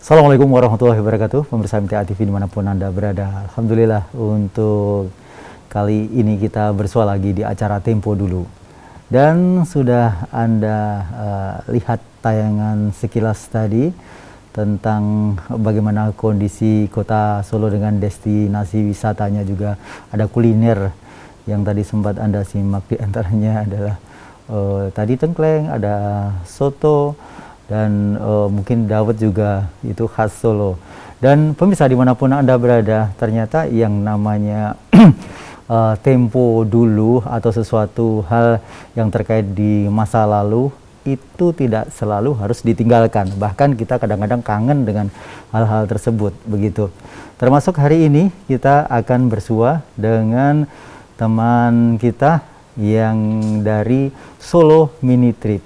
Assalamualaikum warahmatullahi wabarakatuh, pemirsa MTA TV dimanapun Anda berada. Alhamdulillah untuk kali ini kita bersua lagi di acara Tempo Dulu. Dan sudah Anda lihat tayangan sekilas tadi tentang bagaimana kondisi kota Solo dengan destinasi wisatanya, juga ada kuliner yang tadi sempat Anda simak, di antaranya adalah tadi tengkleng, ada soto, dan mungkin dawet juga, itu khas Solo. Dan pemirsa dimanapun Anda berada, ternyata yang namanya tempo dulu atau sesuatu hal yang terkait di masa lalu itu tidak selalu harus ditinggalkan. Bahkan kita kadang-kadang kangen dengan hal-hal tersebut, begitu. Termasuk hari ini kita akan bersua dengan teman kita yang dari Solo Mini Trip.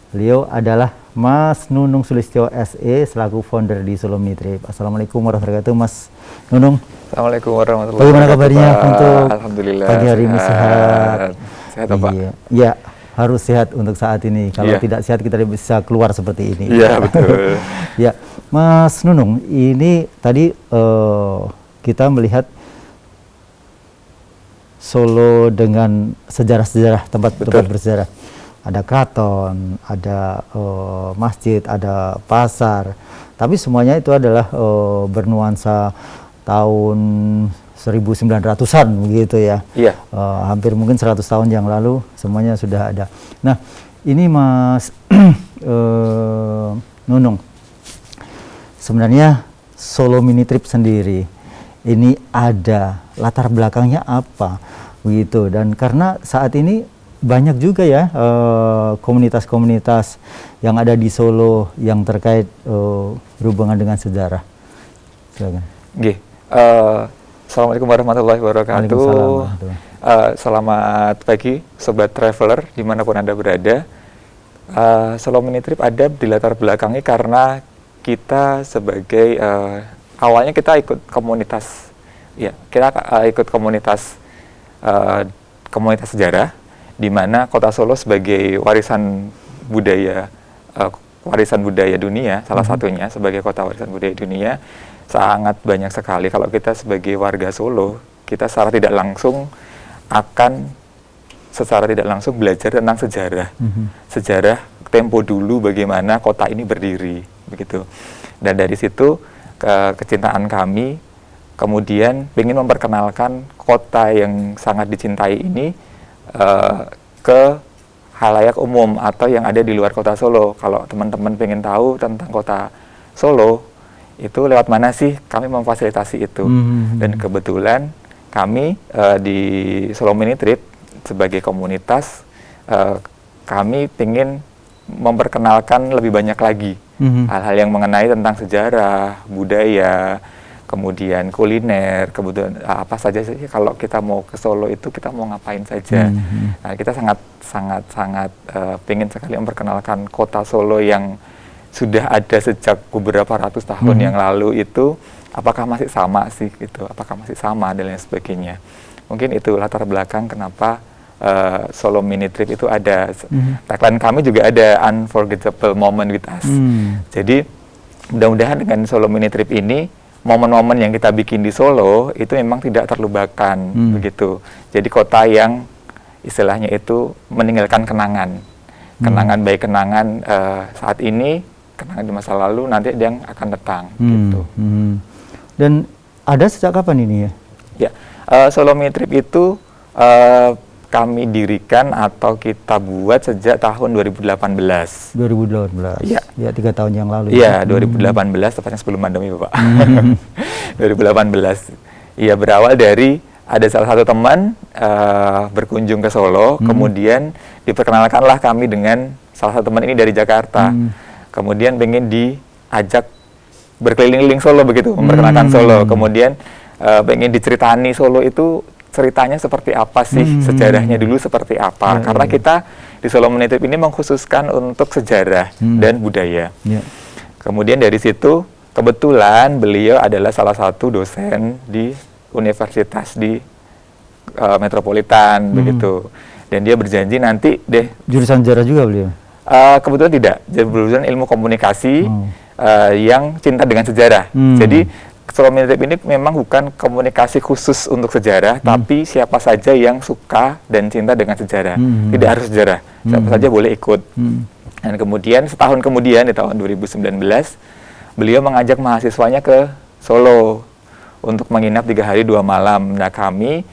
Beliau adalah Mas Nunung Sulistyo SE selaku founder di Solo Mini Trip. Assalamualaikum warahmatullahi wabarakatuh, Mas Nunung. Assalamualaikum warahmatullahi wabarakatuh. Bagaimana kabarnya untuk Alhamdulillah, pagi hari ini? Sehat? Sehat, Pak? Iya, harus sehat untuk saat ini. Kalau tidak sehat kita bisa keluar seperti ini. Iya, betul. Ya, Mas Nunung, ini tadi kita melihat Solo dengan sejarah-sejarah, tempat-tempat bersejarah. Ada keraton, ada masjid, ada pasar, tapi semuanya itu adalah bernuansa tahun 1900-an begitu ya. Iya. Hampir mungkin 100 tahun yang lalu semuanya sudah ada. Nah, ini Mas Nunung, sebenarnya Solo Mini Trip sendiri ini ada latar belakangnya apa begitu, dan karena saat ini banyak juga ya komunitas-komunitas yang ada di Solo yang terkait berhubungan dengan sejarah. Silakan. Assalamualaikum warahmatullahi wabarakatuh. Selamat pagi Sobat Traveler dimanapun Anda berada. Solo Mini Trip ada di latar belakangnya karena kita sebagai awalnya kita ikut komunitas, ya kita ikut komunitas sejarah, di mana Kota Solo sebagai warisan budaya dunia, salah satunya sebagai kota warisan budaya dunia, sangat banyak sekali. Kalau kita sebagai warga Solo, kita secara tidak langsung belajar tentang sejarah, sejarah tempo dulu bagaimana kota ini berdiri, begitu. Dan dari situ kecintaan kami kemudian ingin memperkenalkan kota yang sangat dicintai ini ke halayak umum atau yang ada di luar kota Solo. Kalau teman-teman pengen tahu tentang kota Solo, itu lewat mana sih? Kami memfasilitasi itu. Dan kebetulan kami di Solo Mini Trip sebagai komunitas, kami ingin memperkenalkan lebih banyak lagi hal-hal yang mengenai tentang sejarah, budaya, kemudian kuliner, kemudian apa saja sih kalau kita mau ke Solo itu kita mau ngapain saja. Nah, kita sangat pengen sekali memperkenalkan kota Solo yang sudah ada sejak beberapa ratus tahun yang lalu itu, apakah masih sama sih gitu, apakah masih sama dan lain sebagainya. Mungkin itu latar belakang kenapa Solo Mini Trip itu ada. Tagline kami juga ada unforgettable moment with us. Jadi mudah-mudahan dengan Solo Mini Trip ini momen-momen yang kita bikin di Solo itu memang tidak terlupakan, begitu. Jadi kota yang istilahnya itu meninggalkan kenangan, baik kenangan saat ini, kenangan di masa lalu, nanti yang akan datang, gitu. Dan ada sejak kapan ini ya? Ya, Solo Mini Trip itu Kami dirikan atau kita buat sejak tahun 2018. 2018. Iya. Ya, 3 tahun yang lalu. Iya, 2018 tepatnya sebelum pandemi, Bapak. 2018. Iya, berawal dari ada salah satu teman berkunjung ke Solo, kemudian diperkenalkanlah kami dengan salah satu teman ini dari Jakarta. Kemudian pengen diajak berkeliling-keliling Solo begitu, memperkenalkan Solo. Kemudian pengen diceritani Solo itu ceritanya seperti apa sih, sejarahnya dulu seperti apa. Karena kita di Solo Mini Trip ini mengkhususkan untuk sejarah dan budaya. Kemudian dari situ kebetulan beliau adalah salah satu dosen di universitas di metropolitan begitu. Dan dia berjanji nanti deh. Jurusan sejarah juga beliau? Kebetulan tidak, jurusan ilmu komunikasi yang cinta dengan sejarah. Jadi Solo Mini Trip ini memang bukan komunikasi khusus untuk sejarah, tapi siapa saja yang suka dan cinta dengan sejarah. Tidak harus sejarah, siapa saja boleh ikut. Dan kemudian setahun kemudian di tahun 2019, beliau mengajak mahasiswanya ke Solo untuk menginap 3 hari 2 malam. Nah, kami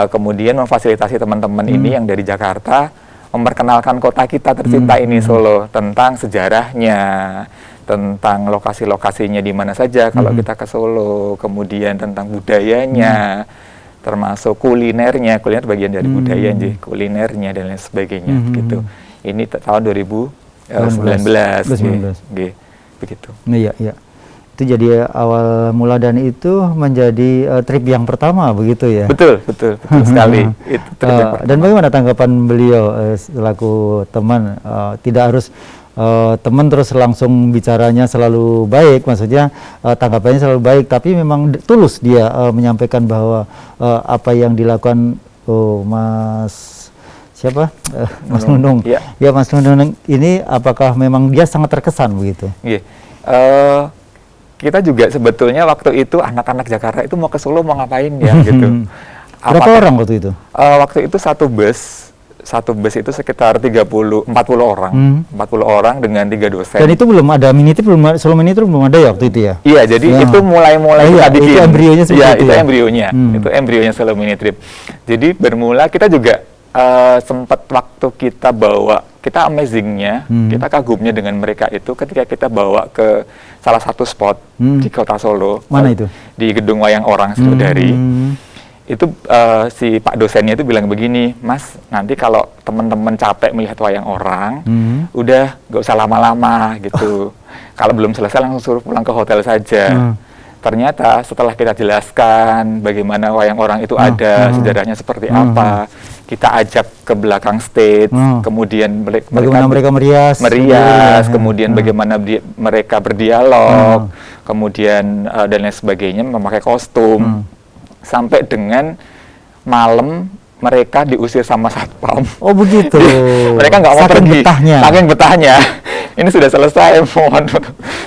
kemudian memfasilitasi teman-teman ini yang dari Jakarta, memperkenalkan kota kita tercinta ini Solo, tentang sejarahnya, tentang lokasi-lokasinya di mana saja kalau kita ke Solo, kemudian tentang budayanya, termasuk kulinernya, kuliner bagian dari budaya, kulinernya dan lain sebagainya, gitu. Ini tahun 2019, begitu. Iya, iya. Itu jadi awal mula dan itu menjadi trip yang pertama begitu ya? Betul sekali. Itu dan bagaimana tanggapan beliau selaku teman? Tidak harus teman terus langsung bicaranya selalu baik, maksudnya tanggapannya selalu baik, tapi memang tulus dia menyampaikan bahwa apa yang dilakukan Mas siapa? Mas Nunung. Ya, Mas Nunung ini apakah memang dia sangat terkesan begitu? Iya. Kita juga sebetulnya waktu itu anak-anak Jakarta itu mau ke Solo mau ngapain ya gitu. Berapa orang waktu itu? Waktu itu satu bus itu sekitar 40 orang, 40 orang dengan 3 dosen. Dan itu belum ada Mini Trip, Solo Mini Trip belum ada ya waktu itu ya? Iya, jadi itu mulai kita bikin. Itu embrionya seperti itu. Itu embrionya. Itu embrionya Solo Mini Trip. Jadi bermula kita juga sempat waktu kita bawa, kita amazingnya, kita kagumnya dengan mereka itu ketika kita bawa ke salah satu spot di kota Solo. Mana itu? Di Gedung Wayang Orang Sriwedari. Itu si Pak dosennya itu bilang begini, Mas, nanti kalau teman-teman capek melihat wayang orang, udah nggak usah lama-lama gitu. Kalau belum selesai langsung suruh pulang ke hotel saja. Ternyata setelah kita jelaskan bagaimana wayang orang itu ada, sejarahnya seperti apa, kita ajak ke belakang stage, kemudian bagaimana mereka merias, kemudian bagaimana mereka berdialog, kemudian dan lain sebagainya, memakai kostum, sampai dengan malam mereka diusir sama satpam. Oh begitu. Mereka nggak mau pergi. Saking betahnya. Ini sudah selesai, mohon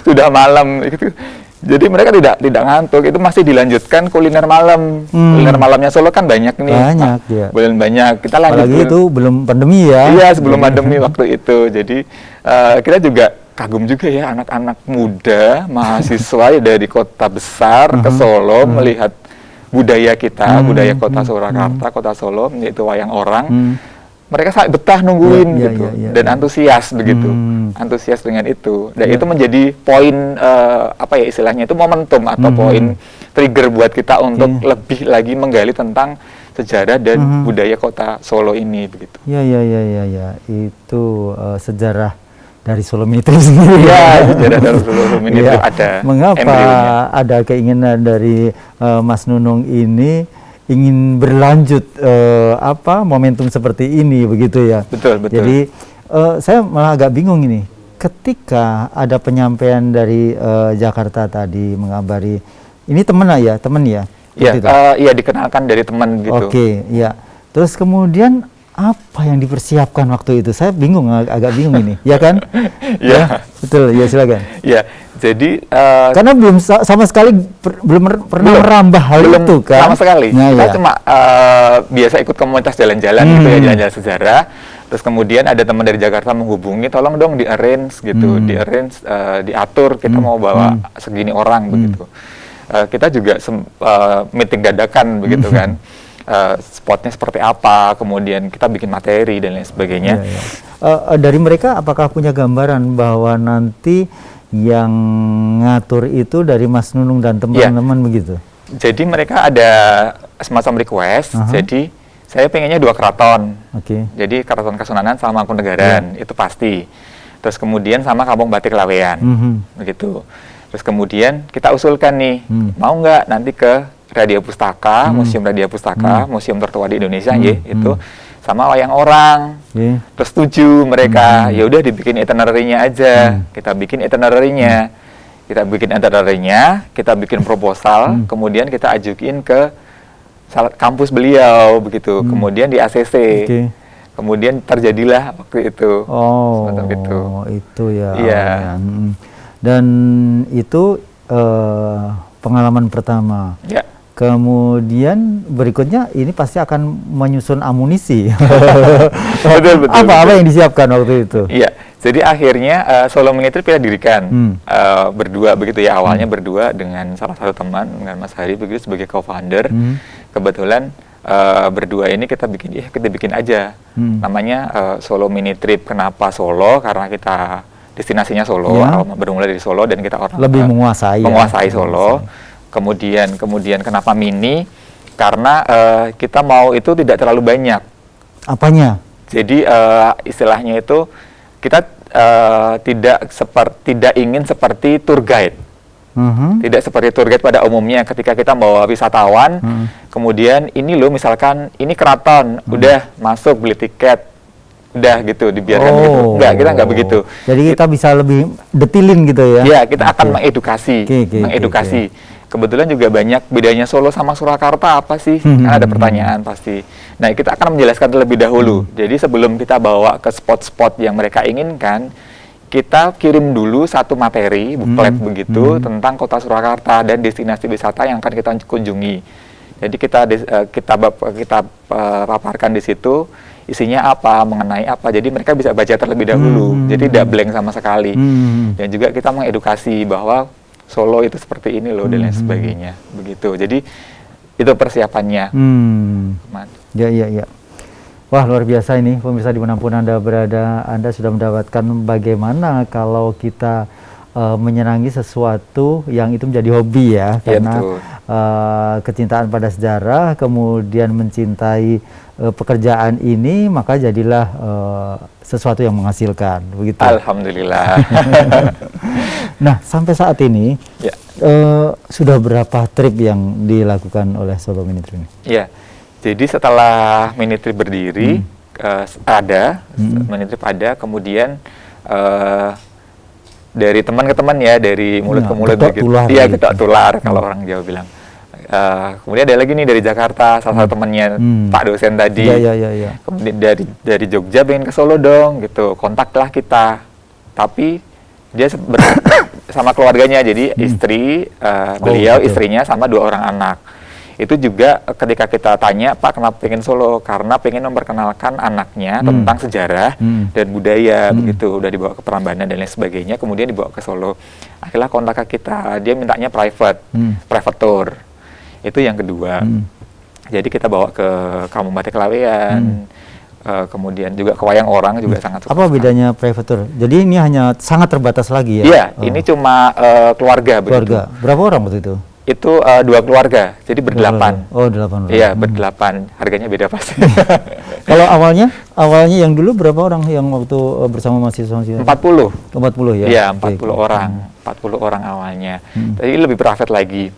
sudah malam gitu. Jadi mereka tidak ngantuk, itu masih dilanjutkan kuliner malam. Kuliner malamnya Solo kan banyak nih. Banyak. Kita lanjut. Apalagi itu belum pandemi ya. Iya, sebelum pandemi waktu itu. Jadi kita juga kagum juga ya anak-anak muda, mahasiswa dari kota besar ke Solo melihat budaya kita, budaya kota Surakarta, kota Solo, yaitu wayang orang. Mereka sangat betah nungguin gitu, dan antusias begitu, antusias dengan itu. Dan itu menjadi poin apa ya istilahnya itu momentum atau poin trigger buat kita untuk lebih lagi menggali tentang sejarah dan budaya kota Solo ini begitu. Ya. Itu sejarah dari Solo Mini Trip sendiri. Iya, sejarah dari Solo Mini Trip ada. Mengapa embryonya ada keinginan dari Mas Nunung ini ingin berlanjut momentum seperti ini begitu ya? Betul. Jadi saya malah agak bingung ini. Ketika ada penyampaian dari Jakarta tadi mengabari, ini teman ya? Iya, dikenalkan dari teman gitu. Oke, ya. Terus kemudian apa yang dipersiapkan waktu itu? Saya bingung, agak bingung ini, ya kan? Ya, betul. Ya, silakan. Ya, jadi karena belum sama sekali belum pernah merambah hal itu kan? Sama sekali. Kita cuma biasa ikut komunitas jalan-jalan gitu ya, jalan-jalan sejarah. Terus kemudian ada teman dari Jakarta menghubungi, tolong dong di-arrange gitu, diatur, kita mau bawa segini orang begitu. Kita juga meeting dadakan begitu kan. spotnya seperti apa, kemudian kita bikin materi dan lain sebagainya. Dari mereka apakah punya gambaran bahwa nanti yang ngatur itu dari Mas Nunung dan teman-teman begitu? Jadi mereka ada semacam request, jadi saya pengennya 2 keraton. Jadi Keraton Kasunanan sama Mangkunegaran, itu pasti. Terus kemudian sama Kampung Batik Laweyan, begitu. Terus kemudian kita usulkan nih, mau nggak nanti ke Radia Pustaka, Museum Radia Pustaka, museum tertua di Indonesia, itu sama wayang orang. Terus setuju mereka, ya udah dibikin itinerary-nya aja. Kita bikin itinerary-nya, kita bikin proposal, kemudian kita ajuin ke kampus beliau begitu, kemudian di ACC. Kemudian terjadilah waktu itu. Semacam itu ya. Iya. Dan itu pengalaman pertama. Ya. Kemudian berikutnya ini pasti akan menyusun amunisi. Betul. Apa yang disiapkan waktu itu? Iya. Jadi akhirnya Solo Mini Trip kita dirikan berdua begitu ya. Awalnya berdua dengan salah satu teman, dengan Mas Hari begitu sebagai co-founder. Kebetulan berdua ini kita bikin aja. Namanya Solo Mini Trip. Kenapa Solo? Karena kita destinasinya Solo, bermula dari Solo dan kita orang lebih menguasai Solo. Kemudian kenapa mini? Karena kita mau itu tidak terlalu banyak. Apanya? Jadi istilahnya itu kita tidak ingin seperti tour guide. Tidak seperti tour guide pada umumnya ketika kita bawa wisatawan, kemudian ini loh misalkan ini keraton, udah masuk beli tiket, udah gitu dibiarkan gitu. Enggak, kita enggak begitu. Jadi kita bisa lebih detilin gitu ya? Iya, kita akan mengedukasi. Kebetulan juga banyak bedanya Solo sama Surakarta apa sih? Kan ada pertanyaan pasti. Nah, kita akan menjelaskan terlebih dahulu. Jadi sebelum kita bawa ke spot-spot yang mereka inginkan, kita kirim dulu satu materi, booklet begitu, tentang kota Surakarta dan destinasi wisata yang akan kita kunjungi. Jadi kita paparkan di situ, isinya apa, mengenai apa. Jadi mereka bisa baca terlebih dahulu. Jadi tidak blank sama sekali. Dan juga kita mengedukasi bahwa Solo itu seperti ini loh, dan lain sebagainya. Begitu. Jadi itu persiapannya. Ya. Wah, luar biasa ini pemirsa dimanapun Anda berada. Anda sudah mendapatkan bagaimana kalau kita menyenangi sesuatu yang itu menjadi hobi ya, karena kecintaan pada sejarah, kemudian mencintai pekerjaan ini, maka jadilah sesuatu yang menghasilkan, begitu. Alhamdulillah. Nah, sampai saat ini sudah berapa trip yang dilakukan oleh Solo Mini Trip ini? Ya, jadi setelah Mini Trip berdiri, Mini Trip ada, kemudian dari teman ke teman ya, dari mulut ke mulut begitu. Iya, ketok tular kalau orang Jawa bilang. Kemudian ada lagi nih dari Jakarta, salah satu temannya Pak dosen tadi. Iya. Kemudian dari Jogja pengen ke Solo dong, gitu. Kontaklah kita. Tapi dia sama keluarganya, jadi istri, beliau, istrinya sama 2 orang anak. Itu juga ketika kita tanya, Pak kenapa pengen Solo? Karena pengen memperkenalkan anaknya tentang sejarah dan budaya, begitu. Udah dibawa ke Prambanan dan lain sebagainya, kemudian dibawa ke Solo. Akhirnya kontak ke kita, dia mintanya private tour. Itu yang kedua. Jadi kita bawa ke Kampung Batik Laweyan, kemudian juga ke wayang orang juga sangat suka. Apa bedanya private tour? Jadi ini hanya sangat terbatas lagi ya? Iya, ini cuma keluarga. Begitu. Berapa orang waktu itu? Itu 2 keluarga, jadi berdelapan. 8 orang. Iya, berdelapan. Harganya beda pasti. Kalau awalnya yang dulu berapa orang yang waktu bersama mahasiswa? 40 ya? Iya, 40 orang. 40 orang awalnya. Jadi lebih private lagi.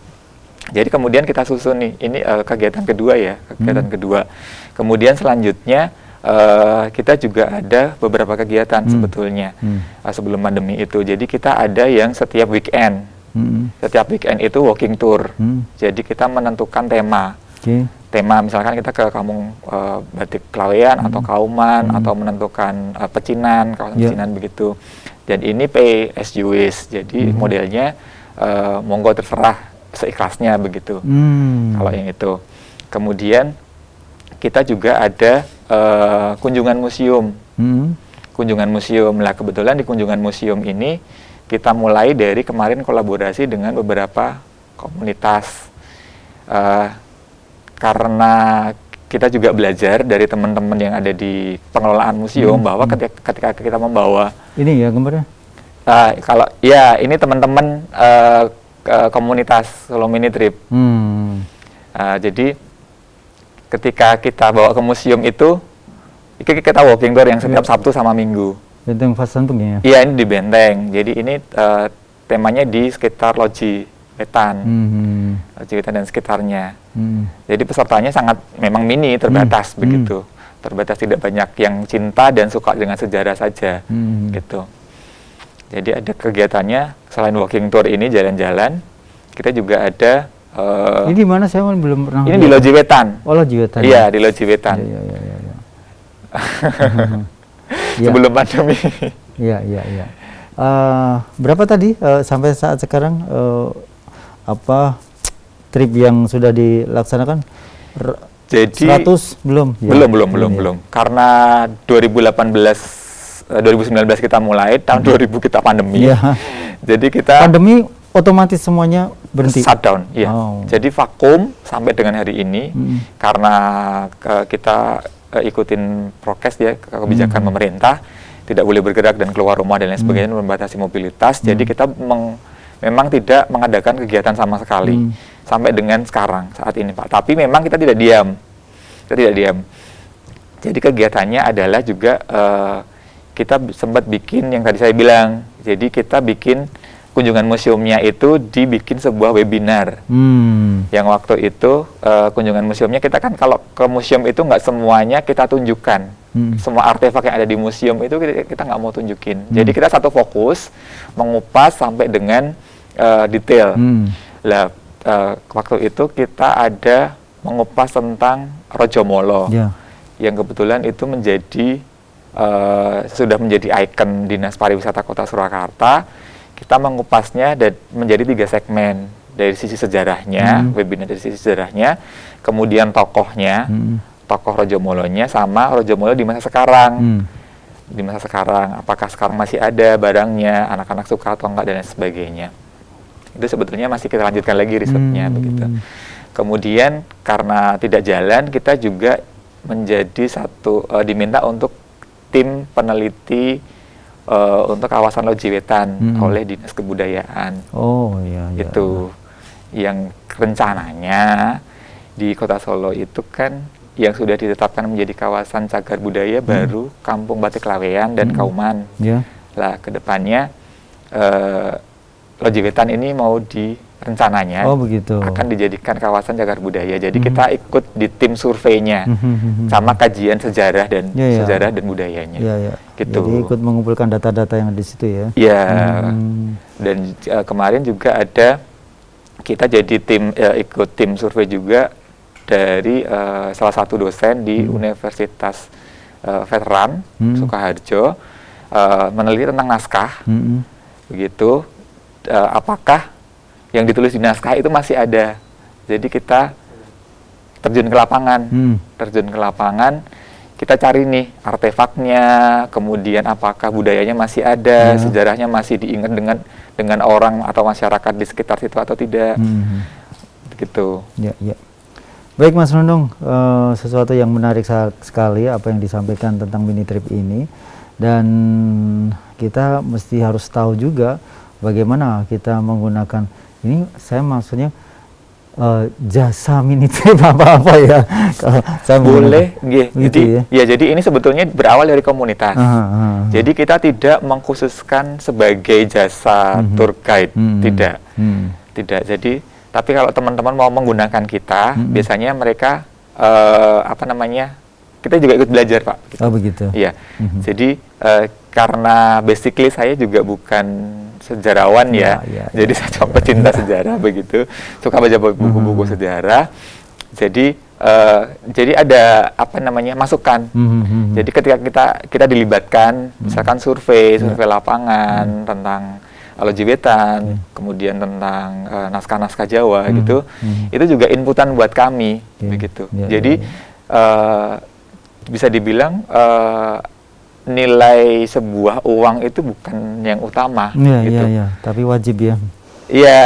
Jadi kemudian kita susun nih, ini kegiatan kedua ya, kedua. Kemudian selanjutnya kita juga ada beberapa kegiatan sebetulnya sebelum pandemi itu. Jadi kita ada yang setiap weekend. Setiap weekend itu walking tour. Jadi kita menentukan tema. Tema misalkan kita ke Kampung Batik Laweyan atau Kauman atau menentukan Pecinan, kawasan Pecinan begitu. Dan ini pay as you wish. Jadi modelnya monggo terserah seikhlasnya begitu. Kalau yang itu. Kemudian kita juga ada kunjungan museum. Kunjungan museum. Lah kebetulan di kunjungan museum ini kita mulai dari kemarin kolaborasi dengan beberapa komunitas. karena kita juga belajar dari teman-teman yang ada di pengelolaan museum bahwa ketika kita membawa ini ya gambarnya. Kalau ya ini teman-teman komunitas Solo Mini Trip. Jadi ketika kita bawa ke museum itu kita walking tour yang setiap Sabtu sama Minggu. Benteng Fasantung ya? Iya, ini di Benteng. Jadi ini temanya di sekitar Loji Wetan, Loji Wetan dan sekitarnya. Jadi pesertanya sangat memang mini, terbatas begitu. Terbatas, tidak banyak yang cinta dan suka dengan sejarah saja, gitu. Jadi ada kegiatannya selain walking tour ini jalan-jalan, kita juga ada. Ini di mana, saya belum pernah. Ini di Loji Wetan. Oh, Loji Wetan. Iya, di Loji Wetan. Iya. Sebelum pandemi. Iya. Berapa tadi sampai saat sekarang trip yang sudah dilaksanakan? Jadi 100 belum? Ya, belum. Karena 2019 kita mulai, tahun 2000 kita pandemi. Ya. Jadi kita pandemi otomatis semuanya berhenti. Shutdown, iya. Jadi vakum sampai dengan hari ini karena kita ikutin prokes ya, kebijakan pemerintah, tidak boleh bergerak dan keluar rumah dan lain sebagainya, membatasi mobilitas. Jadi kita memang tidak mengadakan kegiatan sama sekali sampai dengan sekarang saat ini, Pak. Tapi memang kita tidak diam. Jadi kegiatannya adalah juga kita sempat bikin yang tadi saya bilang. Jadi kita bikin kunjungan museumnya itu dibikin sebuah webinar. Yang waktu itu kunjungan museumnya, kita kan kalau ke museum itu nggak semuanya kita tunjukkan. Semua artefak yang ada di museum itu kita nggak mau tunjukin. Jadi kita satu fokus mengupas sampai dengan detail. Lah waktu itu kita ada mengupas tentang Rojomolo, yang kebetulan itu sudah menjadi ikon Dinas Pariwisata Kota Surakarta. Kita mengupasnya dan menjadi 3 segmen. Dari sisi sejarahnya, webinar dari sisi sejarahnya, kemudian tokohnya, tokoh Rojomolonya, sama Rojomolo di masa sekarang. Di masa sekarang, apakah sekarang masih ada barangnya, anak-anak suka atau enggak, dan lain sebagainya. Itu sebetulnya masih kita lanjutkan lagi risetnya, begitu. Kemudian karena tidak jalan, kita juga diminta untuk tim peneliti untuk kawasan Loji Wetan oleh Dinas Kebudayaan. Oh iya. Itu yang rencananya di Kota Solo itu kan yang sudah ditetapkan menjadi kawasan cagar budaya baru Kampung Batik Laweyan dan Kauman. Lah kedepannya Loji Wetan ini mau rencananya akan dijadikan kawasan cagar budaya. Jadi kita ikut di tim surveinya sama kajian sejarah dan sejarah dan budayanya. Gitu. Jadi ikut mengumpulkan data-data yang ada di situ ya. Iya. Dan kemarin juga ada kita jadi ikut tim survei juga dari salah satu dosen di Universitas Veteran Sukoharjo, meneliti tentang naskah. Begitu. Apakah yang ditulis di naskah itu masih ada. Jadi kita terjun ke lapangan, kita cari nih artefaknya, kemudian apakah budayanya masih ada, sejarahnya masih diingat dengan orang atau masyarakat di sekitar situ atau tidak. Begitu. Ya. Baik Mas Nunung, sesuatu yang menarik sekali apa yang disampaikan tentang mini trip ini, dan kita mesti harus tahu juga bagaimana kita menggunakan ini. Saya maksudnya jasa mini trip apa ya? Kalau saya boleh, gitu jadi ini sebetulnya berawal dari komunitas. Jadi kita tidak mengkhususkan sebagai jasa tour guide, tidak. Jadi tapi kalau teman-teman mau menggunakan kita, biasanya mereka kita juga ikut belajar, Pak. Gitu. Oh begitu. Iya. Jadi karena basically saya juga bukan sejarawan ya. Jadi saya cuma pecinta sejarah begitu, suka baca buku-buku sejarah. Jadi ada masukan. Jadi ketika kita dilibatkan, misalkan survei lapangan tentang Loji Wetan, kemudian tentang naskah-naskah Jawa gitu, itu juga inputan buat kami begitu. Jadi bisa dibilang nilai sebuah uang itu bukan yang utama, gitu. Tapi wajib ya. Iya.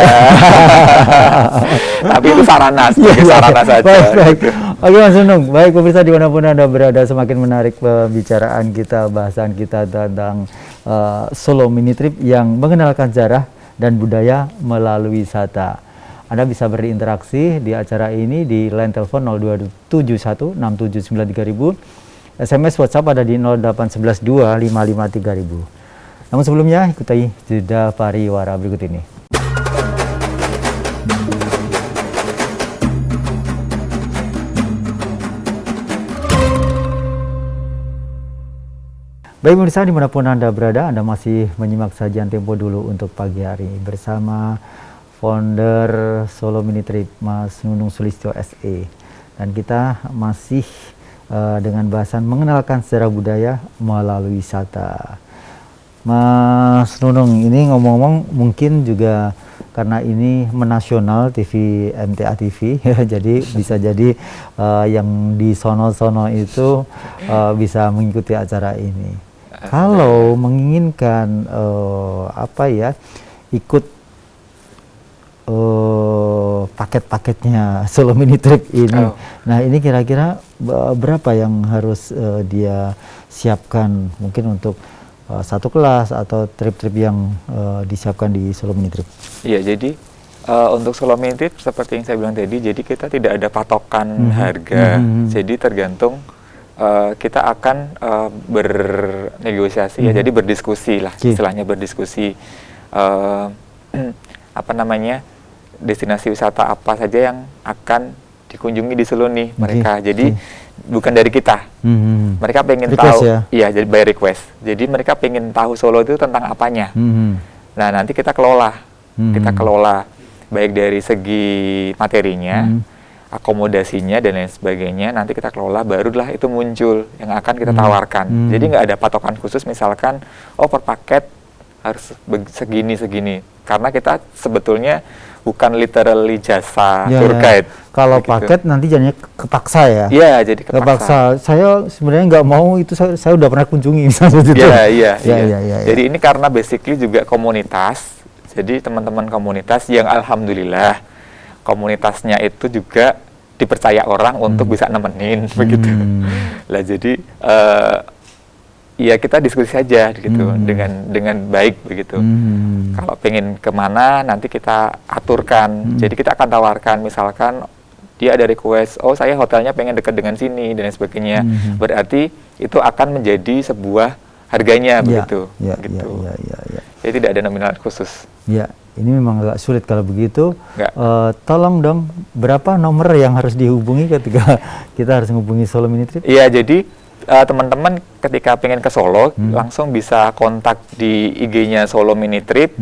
Tapi itu sarana, sebagai sarana saja. Baik. Oke Mas Nunung, baik pemirsa dimanapun Anda berada, semakin menarik pembicaraan kita, bahasan kita tentang Solo Mini Trip yang mengenalkan sejarah dan budaya melalui wisata. Anda bisa berinteraksi di acara ini di line telepon 0271 679 3000, SMS WhatsApp ada di 0811 255 3000. Namun sebelumnya ikuti jeda pariwara berikut ini. Baik pemirsa dimanapun Anda berada, Anda masih menyimak sajian Tempo Dulu untuk pagi hari bersama founder Solo Mini Trip Mas Nunung Sulistyo SE, dan kita masih dengan bahasan mengenalkan sejarah budaya melalui wisata. Mas Nunung, ini ngomong-ngomong mungkin juga karena ini menasional TV MTA TV jadi bisa jadi yang di sono-sono itu bisa mengikuti acara ini. Kalau menginginkan ikut paket-paketnya Solo Mini Trip ini, nah ini kira-kira berapa yang harus dia siapkan mungkin untuk satu kelas atau trip-trip yang disiapkan di Solo Mini Trip? Iya, jadi untuk Solo Mini Trip seperti yang saya bilang tadi, jadi kita tidak ada patokan harga, jadi tergantung kita akan bernegosiasi ya, jadi berdiskusi lah, istilahnya berdiskusi destinasi wisata apa saja yang akan dikunjungi di Solo nih mereka. Jadi bukan dari kita, mereka pengen tahu, iya, jadi by request. Jadi mereka pengen tahu Solo itu tentang apanya. Nah nanti kita kelola, baik dari segi materinya, akomodasinya dan lain sebagainya. Nanti kita kelola, barulah itu muncul yang akan kita tawarkan. Jadi nggak ada patokan khusus, misalkan per paket harus segini, karena kita sebetulnya bukan literally jasa tour guide. Kalau paket nanti jadinya kepaksa ya? Iya, jadi kepaksa. Saya sebenarnya nggak mau itu, saya udah pernah kunjungi misalnya itu. Iya. Jadi ini karena basically juga komunitas, jadi teman-teman komunitas yang alhamdulillah komunitasnya itu juga dipercaya orang untuk bisa nemenin begitu. Lah jadi ya kita diskusi saja gitu dengan baik begitu. Kalau pengen kemana nanti kita aturkan. Jadi kita akan tawarkan, misalkan dia ada request, saya hotelnya pengen dekat dengan sini dan sebagainya. Berarti itu akan menjadi sebuah harganya begitu. Jadi tidak ada nominal khusus. Ya, ini memang agak sulit kalau begitu. Tolong dong, berapa nomor yang harus dihubungi ketika kita harus menghubungi Solo Mini Trip? Iya, jadi teman-teman ketika pengen ke Solo langsung bisa kontak di IG-nya Solo Mini Trip.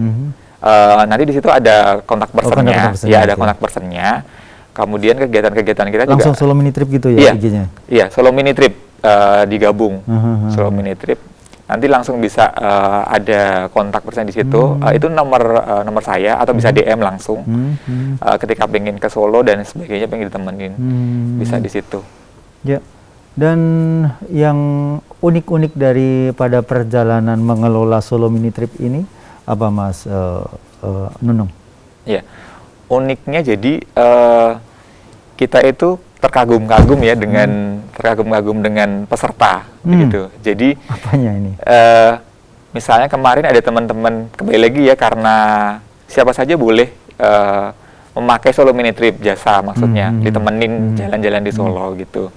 Nanti di situ ada kontak personnya, ada kontak personnya. Kemudian kegiatan-kegiatan kita langsung juga Solo Mini Trip gitu ya IG-nya? Iya, Solo Mini Trip digabung. Solo Mini Trip. Nanti langsung bisa ada kontak person di situ. Itu nomor saya, atau bisa DM langsung. Ketika pengen ke Solo dan sebagainya, pengen ditemenin, bisa di situ. Ya. Dan yang unik-unik daripada perjalanan mengelola Solo Mini Trip ini apa Mas Nunung? Ya, uniknya jadi kita itu terkagum-kagum ya dengan peserta gitu. Jadi apanya ini? Misalnya kemarin ada teman-teman, kembali lagi ya, karena siapa saja boleh memakai Solo Mini Trip jasa, maksudnya ditemenin jalan-jalan di Solo gitu.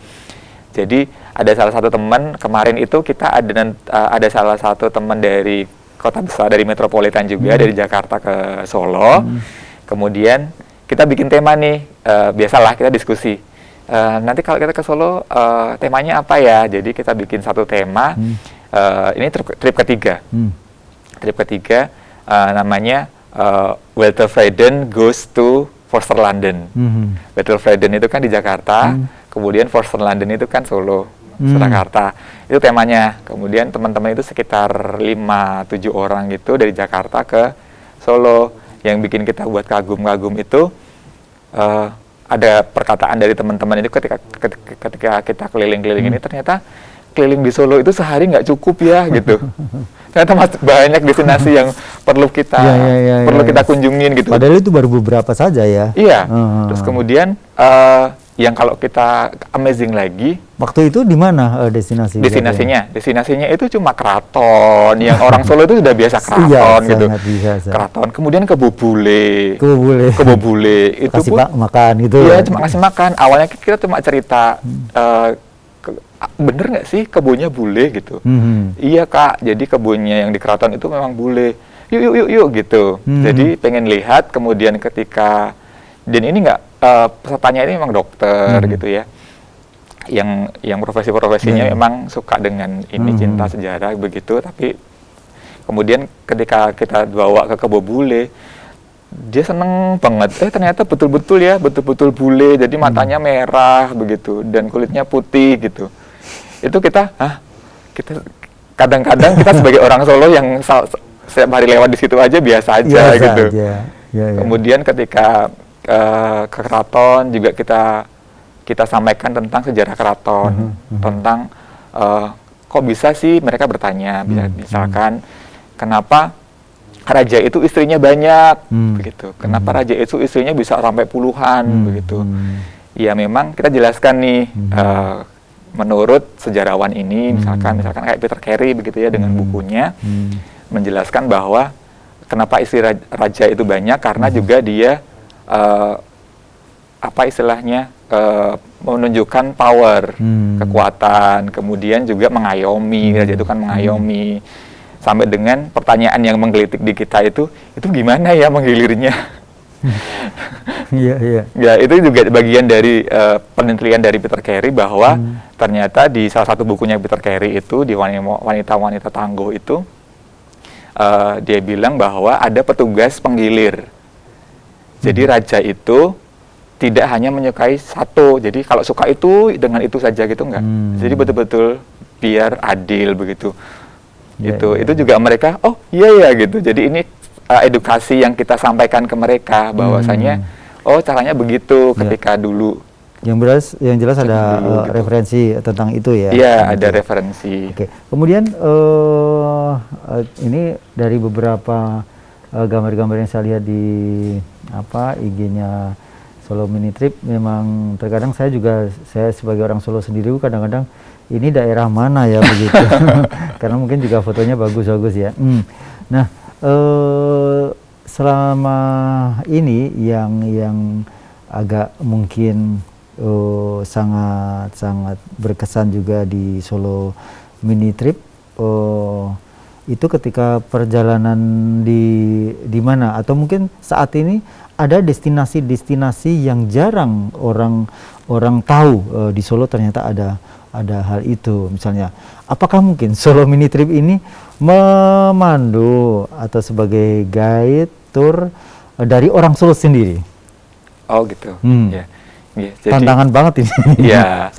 Jadi ada salah satu teman kemarin itu, kita ada salah satu teman dari kota besar, dari metropolitan juga, dari Jakarta ke Solo. Kemudian kita bikin tema nih, biasalah kita diskusi. Nanti kalau kita ke Solo temanya apa ya? Jadi kita bikin satu tema. Ini trip ketiga. Trip ketiga namanya Weltervreden Goes to Forster London. Weltervreden itu kan di Jakarta. Kemudian Forster London itu kan Solo, Surakarta. Itu temanya. Kemudian teman-teman itu sekitar 5-7 orang gitu dari Jakarta ke Solo. Yang bikin kita buat kagum-kagum itu ada perkataan dari teman-teman itu ketika kita keliling-keliling ini, ternyata keliling di Solo itu sehari nggak cukup ya gitu. Ternyata masih banyak destinasi yang perlu kita kita kunjungin gitu. Padahal itu baru beberapa saja ya. Iya. Terus kemudian yang kalau kita amazing lagi, waktu itu di mana destinasinya itu cuma keraton, yang orang Solo itu sudah biasa keraton gitu. Keraton, kemudian Kebo Bule itu kasih pun makan gitu. Iya, cuma kasih makan. Awalnya kita cuma cerita bener nggak sih kebunnya bule gitu. Iya Kak, jadi kebunnya yang di keraton itu memang bule. Yuk gitu. Jadi pengen lihat, kemudian ketika, dan ini nggak, pesertanya ini memang dokter gitu ya, yang profesi-profesinya memang suka dengan ini, cinta sejarah begitu. Tapi kemudian ketika kita bawa ke Kebo Bule, dia seneng banget. Ternyata betul-betul bule, jadi matanya merah begitu dan kulitnya putih gitu. Itu kita kadang-kadang kita sebagai orang Solo yang setiap hari lewat di situ aja biasa aja gitu. Kemudian ketika ke keraton juga kita sampaikan tentang sejarah keraton, tentang kok bisa sih, mereka bertanya, misalkan kenapa raja itu istrinya banyak begitu, kenapa raja itu istrinya bisa sampai puluhan begitu. Ya memang kita jelaskan nih, menurut sejarawan ini, misalkan kayak Peter Carey begitu ya, dengan bukunya menjelaskan bahwa kenapa istri raja itu banyak, karena juga dia menunjukkan power, kekuatan, kemudian juga mengayomi. Raja itu kan mengayomi, sampai dengan pertanyaan yang menggelitik di kita itu gimana ya menggilirnya. Ya, itu juga bagian dari penelitian dari Peter Carey, bahwa ternyata di salah satu bukunya Peter Carey itu, di Wanita-Wanita Tangguh itu, dia bilang bahwa ada petugas penggilir. Jadi raja itu tidak hanya menyukai satu, jadi kalau suka itu dengan itu saja gitu, enggak. Jadi betul-betul biar adil begitu. Itu juga mereka, oh iya gitu. Jadi ini edukasi yang kita sampaikan ke mereka, bahwasanya caranya begitu ketika dulu. Yang jelas ada referensi tentang itu ya. Iya, ada referensi. Oke. Kemudian ini dari beberapa gambar-gambar yang saya lihat di IG-nya Solo Mini Trip, memang terkadang saya sebagai orang Solo sendiri kadang-kadang ini daerah mana ya begitu. Karena mungkin juga fotonya bagus-bagus ya. Nah, selama ini yang agak mungkin sangat berkesan juga di Solo Mini Trip, itu ketika perjalanan di mana, atau mungkin saat ini ada destinasi-destinasi yang jarang orang tahu di Solo, ternyata ada hal itu. Misalnya, apakah mungkin Solo Mini Trip ini memandu atau sebagai guide tour dari orang Solo sendiri? Oh gitu. Ya. Jadi, tantangan banget ini. Iya.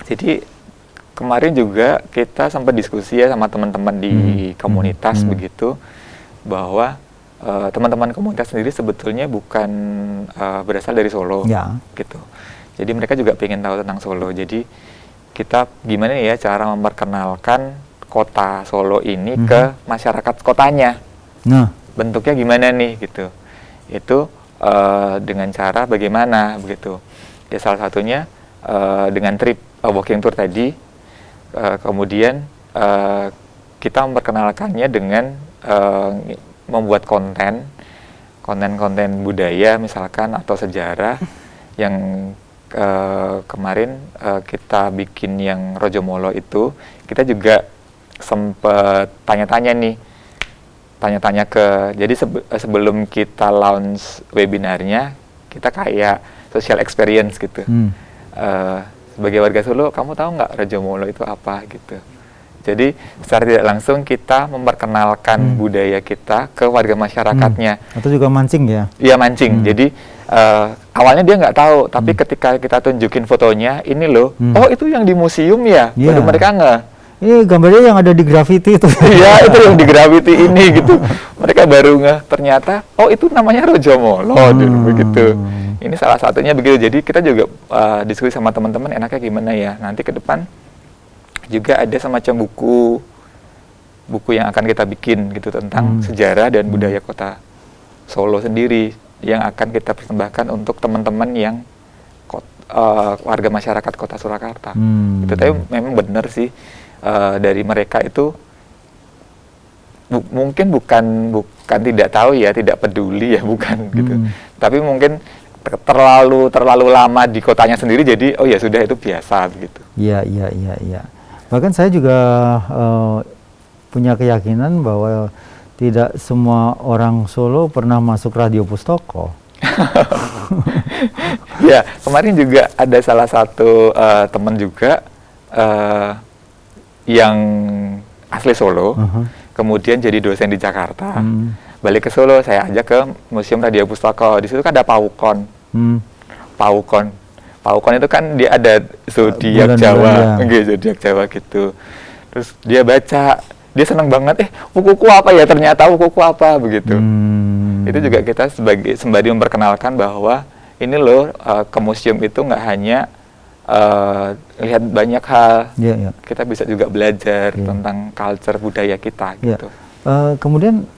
Jadi kemarin juga kita sempat diskusi ya sama teman-teman di komunitas begitu, bahwa teman-teman komunitas sendiri sebetulnya bukan berasal dari Solo, gitu. Jadi mereka juga pengen tahu tentang Solo. Jadi kita gimana ya cara memperkenalkan kota Solo ini ke masyarakat kotanya. Nah, bentuknya gimana nih gitu. Itu dengan cara bagaimana begitu. Ya salah satunya dengan trip walking tour tadi. Kemudian kita memperkenalkannya dengan membuat konten budaya misalkan, atau sejarah yang kemarin kita bikin yang Rojomolo itu. Kita juga sempat tanya-tanya jadi sebelum kita launch webinarnya, kita kayak social experience gitu. Sebagai warga Solo, kamu tahu nggak Rojomolo itu apa gitu. Jadi secara tidak langsung kita memperkenalkan budaya kita ke warga masyarakatnya. Atau juga mancing ya? Iya, mancing. Jadi awalnya dia nggak tahu, tapi ketika kita tunjukin fotonya, ini loh, oh itu yang di museum ya, baru mereka nggak. Ini gambarnya yang ada di Graffiti itu. Iya, itu yang di Graffiti ini gitu. Mereka baru nggak, ternyata, oh itu namanya Rojomolo, begitu. Ini salah satunya begitu. Jadi kita juga diskusi sama teman-teman enaknya gimana ya. Nanti ke depan juga ada semacam buku yang akan kita bikin gitu tentang sejarah dan budaya kota Solo sendiri yang akan kita persembahkan untuk teman-teman yang warga masyarakat kota Surakarta. Itu tapi memang benar sih dari mereka itu mungkin bukan tidak tahu ya, tidak peduli ya, bukan gitu. Tapi mungkin terlalu lama di kotanya sendiri, jadi oh ya sudah, itu biasa begitu. Iya. Bahkan saya juga punya keyakinan bahwa tidak semua orang Solo pernah masuk Radio Pustoko. Ya, kemarin juga ada salah satu teman juga yang asli Solo, kemudian jadi dosen di Jakarta, balik ke Solo, saya ajak ke Museum Radio Pustaka. Di situ kan ada Paukon. Paukon itu kan dia ada zodiak Jawa, zodiak Jawa gitu. Terus dia baca, dia senang banget, kuku apa ya, ternyata kuku apa begitu. Itu juga kita sembari memperkenalkan bahwa ini loh, ke museum itu nggak hanya lihat banyak hal, kita bisa juga belajar tentang culture budaya kita gitu. Kemudian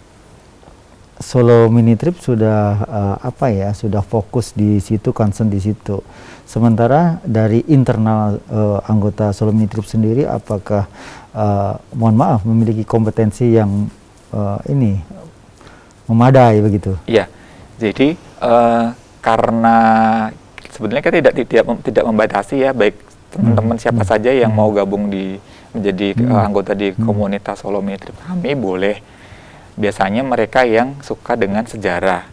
Solo Mini Trip sudah sudah fokus di situ, concern di situ. Sementara dari internal anggota Solo Mini Trip sendiri, apakah mohon maaf memiliki kompetensi yang memadai begitu? Iya, jadi karena sebenarnya kita tidak membatasi ya, baik teman-teman siapa saja yang mau gabung menjadi anggota di komunitas Solo Mini Trip kami boleh. Biasanya mereka yang suka dengan sejarah,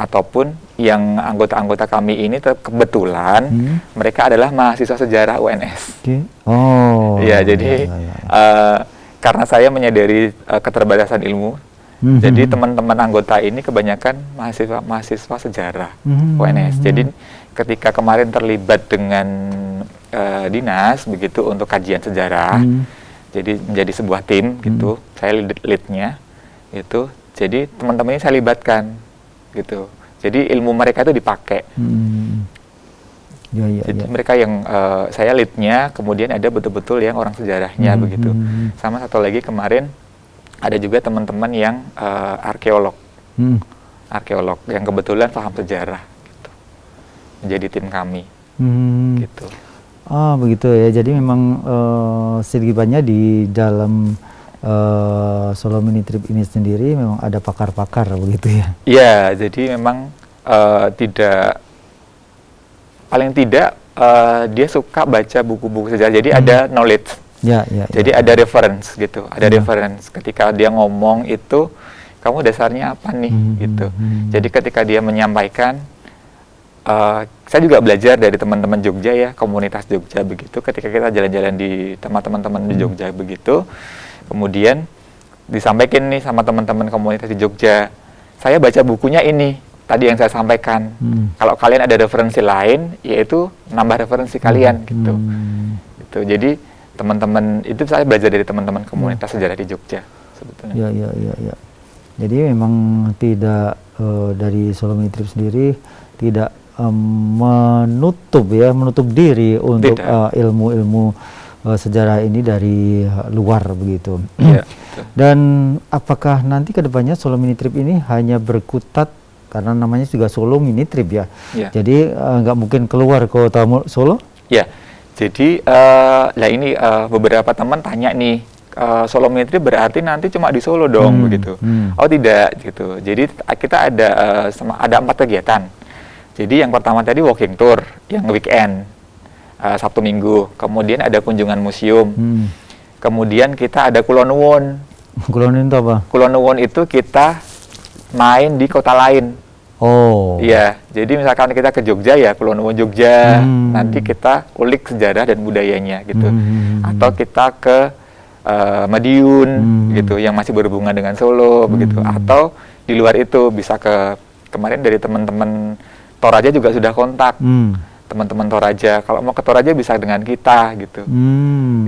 ataupun yang anggota-anggota kami ini kebetulan mereka adalah mahasiswa sejarah UNS. Ya, jadi karena saya menyadari keterbatasan ilmu, jadi teman-teman anggota ini kebanyakan mahasiswa sejarah UNS. Jadi ketika kemarin terlibat dengan dinas begitu untuk kajian sejarah, jadi menjadi sebuah tim gitu, saya leadnya itu. Jadi teman-teman ini saya libatkan gitu. Jadi ilmu mereka itu dipakai. Jadi mereka yang saya leadnya, kemudian ada betul-betul yang orang sejarahnya begitu. Sama satu lagi kemarin ada juga teman-teman yang arkeolog, yang kebetulan paham sejarah gitu, menjadi tim kami gitu. Begitu ya. Jadi memang sedikit banyak di dalam Solo Mini Trip ini sendiri memang ada pakar-pakar begitu ya? Iya, jadi memang paling tidak dia suka baca buku-buku sejarah, jadi ada knowledge. Jadi ada reference gitu, ada reference. Ketika dia ngomong itu, kamu dasarnya apa nih gitu. Jadi ketika dia menyampaikan, saya juga belajar dari teman-teman Jogja ya, komunitas Jogja begitu. Ketika kita jalan-jalan di teman-teman di Jogja begitu, kemudian disampaikan nih sama teman-teman komunitas di Jogja, saya baca bukunya ini, tadi yang saya sampaikan. Kalau kalian ada referensi lain, yaitu nambah referensi kalian gitu. Jadi teman-teman itu saya belajar dari teman-teman komunitas sejarah di Jogja sebetulnya. Ya. Jadi memang tidak dari Solo Mini Trip sendiri tidak menutup diri untuk ilmu-ilmu sejarah ini dari luar begitu. Dan apakah nanti kedepannya Solo Mini Trip ini hanya berkutat, karena namanya juga Solo Mini Trip ya? Jadi nggak mungkin keluar kota Solo? Ya. Jadi ini beberapa teman tanya nih, Solo Mini Trip berarti nanti cuma di Solo dong begitu? Oh tidak gitu. Jadi kita ada 4 kegiatan. Jadi yang pertama tadi walking tour yang weekend, Sabtu Minggu. Kemudian ada kunjungan museum. Kemudian kita ada Kulonwun. Kulonwun itu apa? Kulonwun itu kita main di kota lain. Iya, jadi misalkan kita ke Jogja ya, Kulonwun Jogja, nanti kita ulik sejarah dan budayanya gitu. Atau kita ke Madiun gitu, yang masih berhubungan dengan Solo begitu. Atau di luar itu bisa kemarin dari teman-teman Toraja juga sudah kontak. Teman-teman Toraja, kalau mau ke Toraja bisa dengan kita gitu.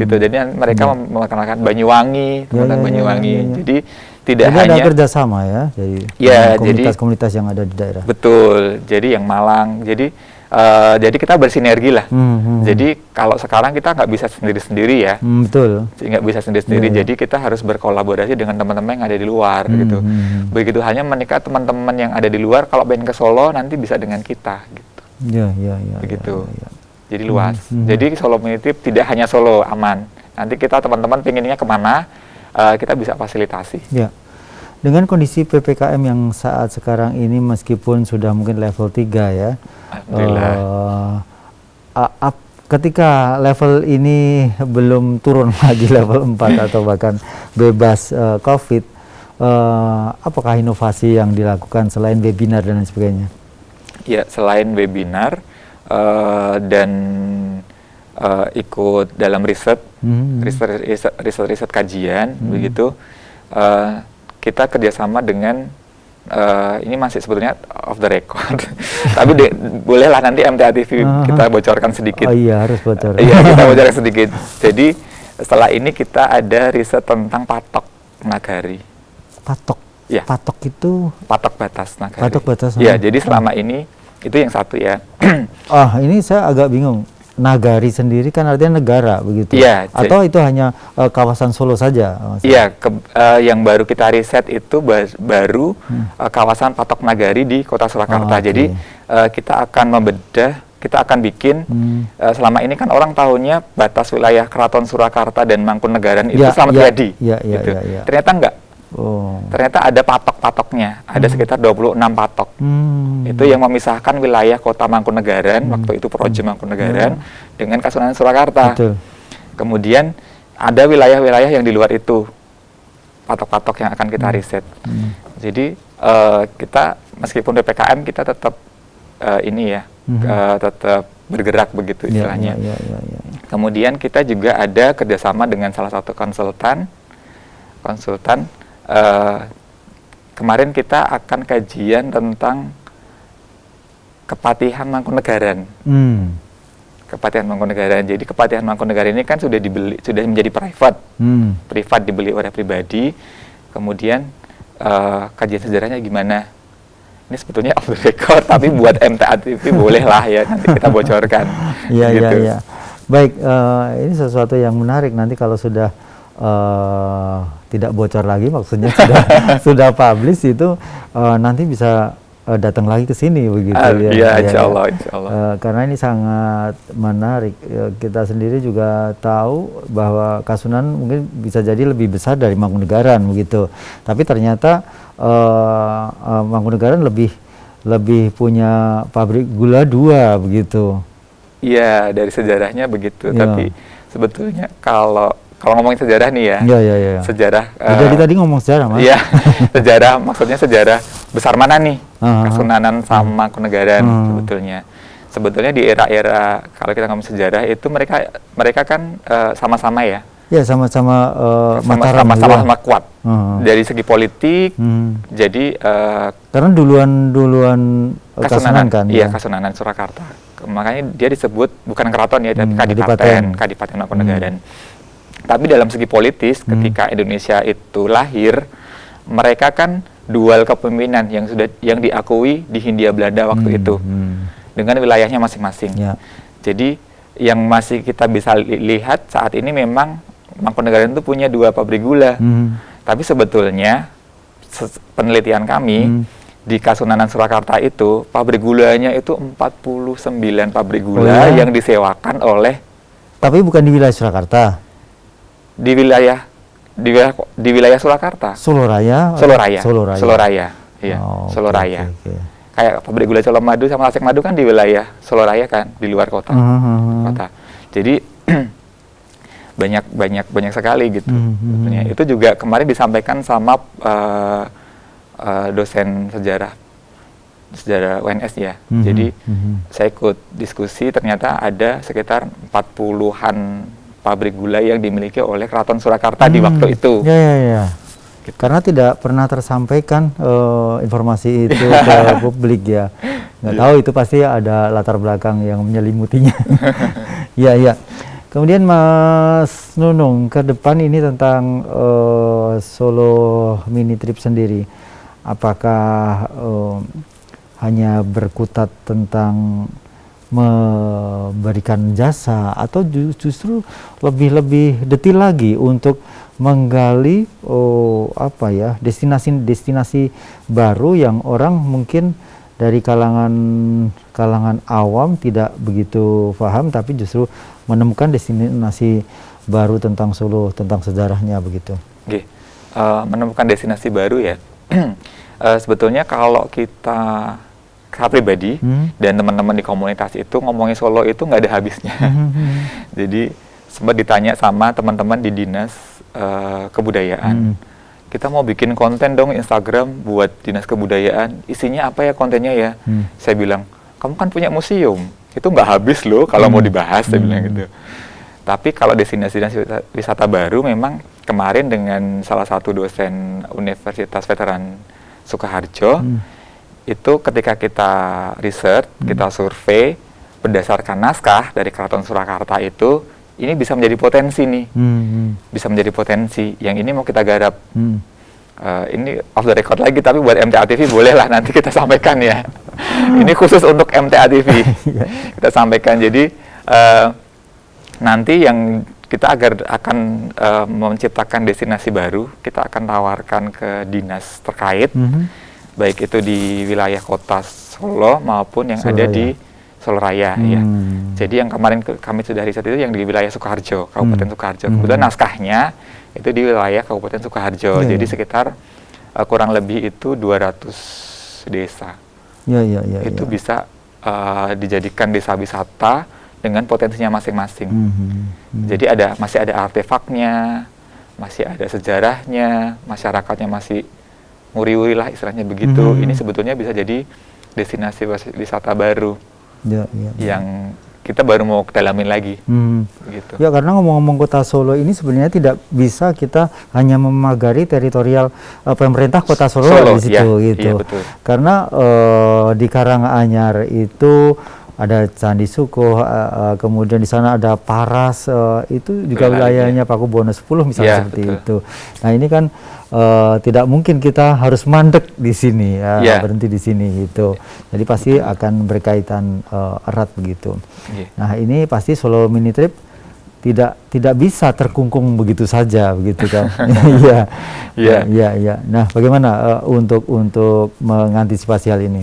Gitu. Jadi mereka memperkenalkan Banyuwangi, teman-teman Banyuwangi. Jadi tidak jadi hanya ada kerjasama ya, jadi ya, komunitas-komunitas yang ada di daerah. Betul. Jadi yang Malang, jadi kita bersinergi lah. Jadi kalau sekarang kita nggak bisa sendiri-sendiri ya, betul. Nggak bisa sendiri-sendiri. Jadi kita harus berkolaborasi dengan teman-teman yang ada di luar gitu. Begitu hanya menikah teman-teman yang ada di luar, kalau pengen ke Solo nanti bisa dengan kita gitu. Ya. Begitu. Jadi luas. Jadi Solo Mini-Trip tidak hanya Solo aman. Nanti kita teman-teman pengennya kemana, kita bisa fasilitasi. Ya. Dengan kondisi PPKM yang saat sekarang ini meskipun sudah mungkin level 3 ya. Alhamdulillah. Ketika level ini belum turun lagi level 4 atau bahkan bebas COVID, apakah inovasi yang dilakukan selain webinar dan lain sebagainya? Ya, selain webinar dan ikut dalam riset kajian, begitu, kita kerjasama dengan ini masih sebetulnya off the record, tapi bolehlah nanti MTA TV kita bocorkan sedikit. Oh iya, harus bocor. Iya, kita bocorkan sedikit. Jadi setelah ini kita ada riset tentang patok nagari. Patok? Ya. Patok itu? Patok batas nagari. Patok batas. Ya, jadi selama ini itu yang satu ya. Ini saya agak bingung. Nagari sendiri kan artinya negara begitu. Iya. Atau itu hanya kawasan Solo saja? Iya, yang baru kita riset itu baru kawasan patok nagari di Kota Surakarta. Jadi kita akan membedah, kita akan bikin selama ini kan orang tahunya batas wilayah Keraton Surakarta dan Mangkunegaran itu Slamet Riyadi. Gitu. Ternyata enggak. Ternyata ada patok-patoknya, ada sekitar 26 patok. Itu yang memisahkan wilayah Kota Mangkunegaran, waktu itu Projem Mangkunegaran, dengan Kasunanan Surakarta. Betul. Kemudian ada wilayah-wilayah yang di luar itu, patok-patok yang akan kita riset. Jadi kita meskipun PPKM kita tetap tetap bergerak begitu istilahnya. Kemudian kita juga ada kerjasama dengan salah satu konsultan. Kemarin kita akan kajian tentang Kepatihan Mangkunegaran. Kepatihan Mangkunegaran. Jadi Kepatihan Mangkunegaran ini kan sudah menjadi private. Privat dibeli oleh pribadi. Kemudian kajian sejarahnya gimana? Ini sebetulnya off the record, tapi buat MTA TV boleh lah ya, nanti kita bocorkan. Iya. Baik, ini sesuatu yang menarik nanti kalau sudah tidak bocor lagi, maksudnya sudah publish itu nanti bisa datang lagi ke sini begitu ya. Iya, insya Allah. Karena ini sangat menarik. Kita sendiri juga tahu bahwa Kasunan mungkin bisa jadi lebih besar dari Mangkunegaran begitu. Tapi ternyata Mangkunegaran lebih punya pabrik gula 2 begitu. Iya, dari sejarahnya begitu. Tapi sebetulnya kalau ngomongin sejarah nih ya, sejarah. Jadi tadi ngomong sejarah, Mas. Iya, sejarah, maksudnya sejarah besar mana nih, Kasunanan sama Mangkunegaran sebetulnya. Sebetulnya di era-era kalau kita ngomong sejarah itu mereka kan sama-sama ya. Iya, sama-sama sama-sama kuat. Dari segi politik, jadi karena duluan Kasunanan kan. Iya, Kasunanan Surakarta. Makanya dia disebut bukan keraton ya, tapi Kadipaten Mangkunegaran. Tapi dalam segi politis, ketika Indonesia itu lahir, mereka kan dual kepemimpinan yang diakui di Hindia Belanda waktu itu, dengan wilayahnya masing-masing. Jadi yang masih kita bisa lihat saat ini memang Mangkunegaran itu punya 2 pabrik gula. Tapi sebetulnya penelitian kami di Kasunanan Surakarta itu pabrik gulanya itu 49 pabrik gula yang disewakan oleh. Tapi bukan di wilayah Surakarta. Di wilayah Surakarta. Solo Raya. Iya, Solo Raya. Kayak pabrik gula Colomadu sama Lasek Madu kan di wilayah Solo Raya kan, di luar kota. Jadi banyak sekali gitu. Itu juga kemarin disampaikan sama dosen sejarah UNS ya. Jadi saya ikut diskusi, ternyata ada sekitar 40-an pabrik gula yang dimiliki oleh Keraton Surakarta di waktu itu. Iya. Gitu. Karena tidak pernah tersampaikan informasi itu ke publik ya. Nggak tahu itu pasti ada latar belakang yang menyelimutinya. Iya. Kemudian Mas Nunung, ke depan ini tentang Solo Mini Trip sendiri, apakah hanya berkutat tentang memberikan jasa atau justru lebih detail lagi untuk menggali destinasi baru yang orang mungkin dari kalangan awam tidak begitu paham, tapi justru menemukan destinasi baru tentang Solo, tentang sejarahnya begitu. Oke, menemukan destinasi baru ya. Sebetulnya kalau saya pribadi dan teman-teman di komunitas itu ngomongin Solo itu nggak ada habisnya. Jadi sempat ditanya sama teman-teman di dinas kebudayaan, kita mau bikin konten dong Instagram buat dinas kebudayaan, isinya apa ya kontennya ya? Saya bilang, kamu kan punya museum, itu nggak habis loh kalau mau dibahas, saya bilang gitu. Tapi kalau destinasi wisata baru, memang kemarin dengan salah satu dosen Universitas Veteran Sukoharjo, itu ketika kita riset, kita survei berdasarkan naskah dari Keraton Surakarta itu, ini bisa menjadi potensi nih, bisa menjadi potensi yang ini mau kita garap. Ini off the record lagi, tapi buat MTA TV boleh lah nanti kita sampaikan ya. Ini khusus untuk MTA TV kita sampaikan. Jadi nanti yang kita akan menciptakan destinasi baru, kita akan tawarkan ke dinas terkait. Baik itu di wilayah kota Solo maupun yang ada di Solo Raya. Ya. Jadi yang kemarin kami sudah riset itu yang di wilayah Sukoharjo, Kabupaten Sukoharjo. Kemudian naskahnya itu di wilayah Kabupaten Sukoharjo. Jadi sekitar kurang lebih itu 200 desa. Itu bisa dijadikan desa wisata dengan potensinya masing-masing. Jadi masih ada artefaknya, masih ada sejarahnya, masyarakatnya masih nguri-nguri lah istilahnya begitu. Ini sebetulnya bisa jadi destinasi wisata baru yang kita baru mau dalamin lagi. Gitu. Ya, karena ngomong-ngomong kota Solo ini sebenarnya tidak bisa kita hanya memagari teritorial pemerintah kota Solo di situ gitu. Iya, betul. Karena di Karanganyar itu ada Candi Suko, kemudian di sana ada Paras, itu juga wilayahnya Pakubuwono X misalnya seperti itu. Nah ini kan tidak mungkin kita harus mandek di sini, berhenti di sini gitu. Jadi pasti akan berkaitan erat begitu. Nah ini pasti Solo Mini Trip tidak bisa terkungkung begitu saja begitu kan. Iya. Nah bagaimana untuk mengantisipasi hal ini?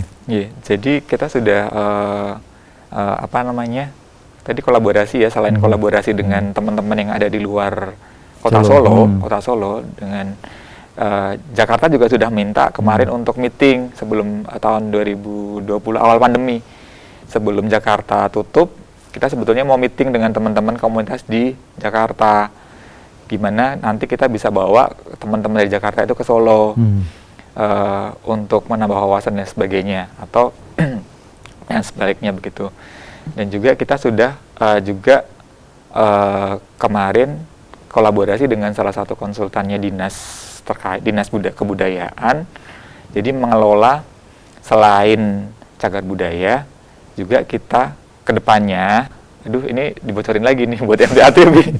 Jadi kita sudah tadi kolaborasi ya, selain kolaborasi dengan teman-teman yang ada di luar kota Solo dengan Jakarta juga sudah minta kemarin untuk meeting sebelum tahun 2020 awal pandemi, sebelum Jakarta tutup, kita sebetulnya mau meeting dengan teman-teman komunitas di Jakarta, gimana nanti kita bisa bawa teman-teman dari Jakarta itu ke Solo untuk menambah wawasan dan sebagainya, atau yang sebaliknya begitu. Dan juga kita sudah kemarin kolaborasi dengan salah satu konsultannya dinas kebudayaan, jadi mengelola selain cagar budaya juga kita kedepannya, ini dibocorin lagi nih buat MTA TV.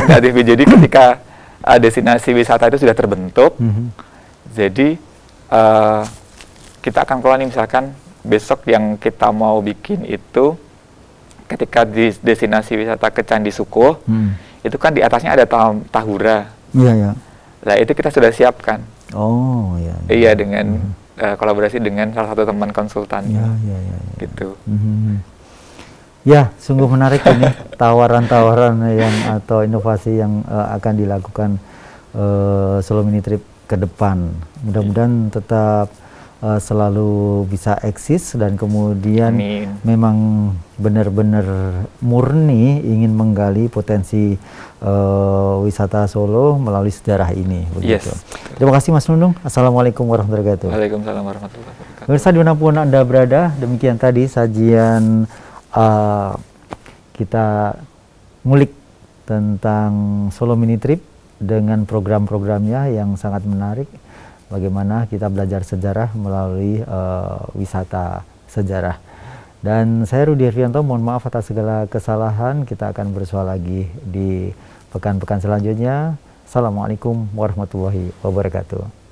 MTA TV. Jadi ketika destinasi wisata itu sudah terbentuk, jadi kita akan kelola nih, misalkan besok yang kita mau bikin itu ketika di destinasi wisata ke Candi Suko, itu kan di atasnya ada tahura. Nah itu kita sudah siapkan. Iya, dengan kolaborasi dengan salah satu teman konsultan. Gitu. Ya, sungguh menarik ini tawaran-tawaran atau inovasi yang akan dilakukan Solo Mini Trip ke depan. Mudah-mudahan tetap selalu bisa eksis dan kemudian memang benar-benar murni ingin menggali potensi wisata Solo melalui sejarah ini. Begitu. Terima kasih Mas Nunung. Assalamualaikum warahmatullahi wabarakatuh. Waalaikumsalam warahmatullahi wabarakatuh. Pemirsa dimanapun Anda berada, demikian tadi sajian kita ngulik tentang Solo Mini Trip dengan program-programnya yang sangat menarik. Bagaimana kita belajar sejarah melalui wisata sejarah. Dan saya Rudi Hervianto, mohon maaf atas segala kesalahan. Kita akan bersua lagi di pekan-pekan selanjutnya. Assalamualaikum warahmatullahi wabarakatuh.